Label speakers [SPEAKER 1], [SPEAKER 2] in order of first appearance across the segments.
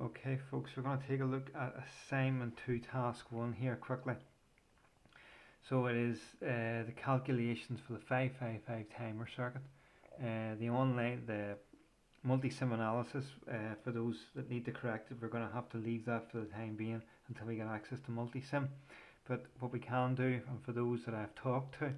[SPEAKER 1] Okay folks, we're going to take a look at assignment 2 task 1 here quickly. So it is the calculations for the 555 timer circuit. The multi-sim analysis, for those that need to correct it, we're going to have to leave that for the time being until we get access to multi-sim. But what we can do, and for those that I've talked to,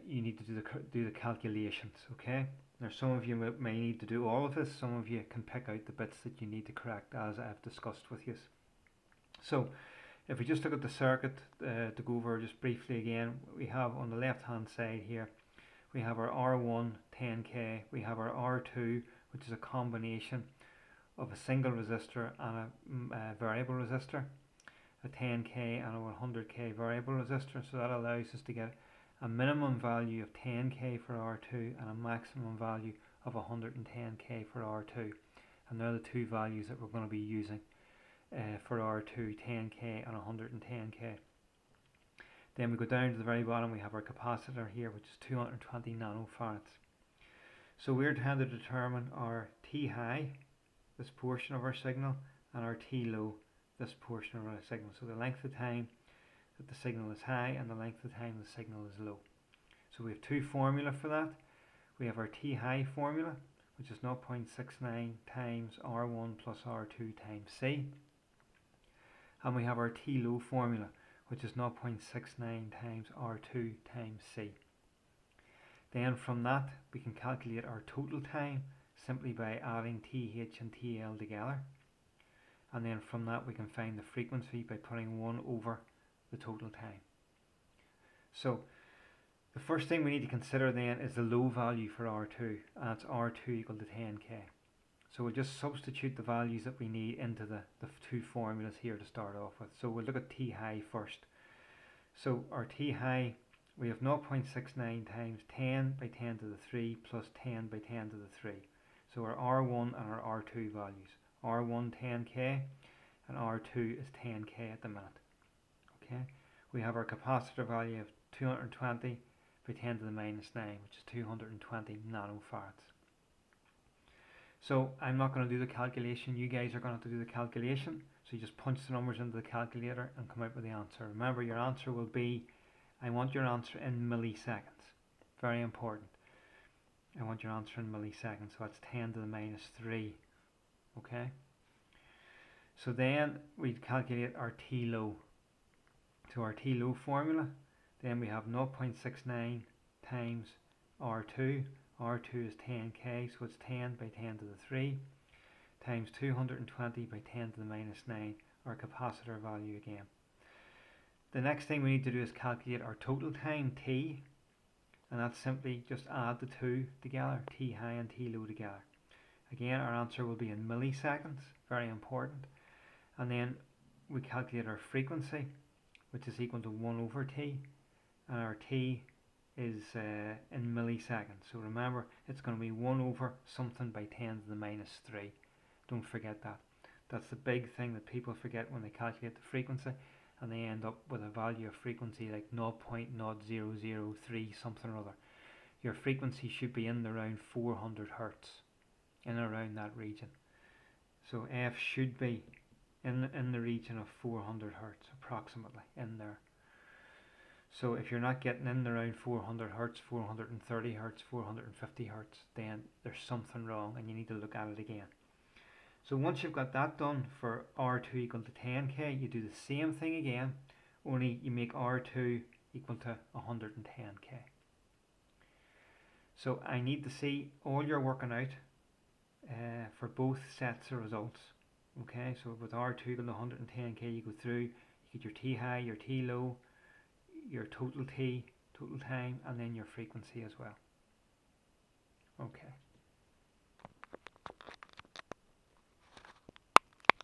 [SPEAKER 1] you need to do the calculations, okay? Now some of you may need to do all of this, some of you can pick out the bits that you need to correct as I've discussed with you. So if we just look at the circuit, to go over just briefly again, we have on the left hand side here, we have our R1 10k, we have our R2, which is a combination of a single resistor and a variable resistor, a 10k and a 100k variable resistor. So that allows us to get a minimum value of 10k for R2 and a maximum value of 110k for R2, and they're the two values that we're going to be using for R2, 10k and 110k. Then we go down to the very bottom, we have our capacitor here, which is 220 nanofarads. So we're trying to determine our T high, this portion of our signal, and our T low, this portion of our signal. So the length of time that the signal is high and the length of time the signal is low. So we have two formula for that. We have our T high formula, which is 0.69 times R1 plus R2 times C. And we have our T low formula, which is 0.69 times R2 times C. Then from that we can calculate our total time simply by adding TH and TL together. And then from that we can find the frequency by putting 1 over the total time. So the first thing we need to consider then is the low value for R2, and that's R2 equal to 10k. So we'll just substitute the values that we need into the two formulas here to start off with. So we'll look at T high first. So our T high, we have 0.69 times 10 by 10 to the 3 plus 10 by 10 to the 3. So our R1 and our R2 values. R1 10k and R2 is 10k at the minute. Okay, we have our capacitor value of 220 by 10 to the minus 9, which is 220 nanofarads. So I'm not going to do the calculation, you guys are going to have to do the calculation. So you just punch the numbers into the calculator and come out with the answer. Remember, your answer will be, I want your answer in milliseconds. Very important. I want your answer in milliseconds, so that's 10 to the minus 3. Okay, so then we calculate our T low. To our T low formula, then we have 0.69 times R2. R2 is 10k, so it's 10 by 10 to the 3 times 220 by 10 to the minus 9, our capacitor value again. The next thing we need to do is calculate our total time T, and that's simply just add the two together, T high and T low together. Again, our answer will be in milliseconds, very important. And then we calculate our frequency, which is equal to 1 over T, and our T is in milliseconds. So remember, it's going to be 1 over something by 10 to the minus 3. Don't forget that. That's the big thing that people forget when they calculate the frequency, and they end up with a value of frequency like 0.0003 something or other. Your frequency should be in around 400 Hertz, in around that region. So F should be in the region of 400 Hertz, approximately in there. So if you're not getting in around 400 Hertz, 430 Hertz, 450 Hertz, then there's something wrong and you need to look at it again. So once you've got that done for R2 equal to 10k, you do the same thing again, only you make R2 equal to 110k. So I need to see all your working out for both sets of results. Okay, so with R2 equal to 110k, you go through, you get your T high, your T low, your total T, total time, and then your frequency as well. Okay.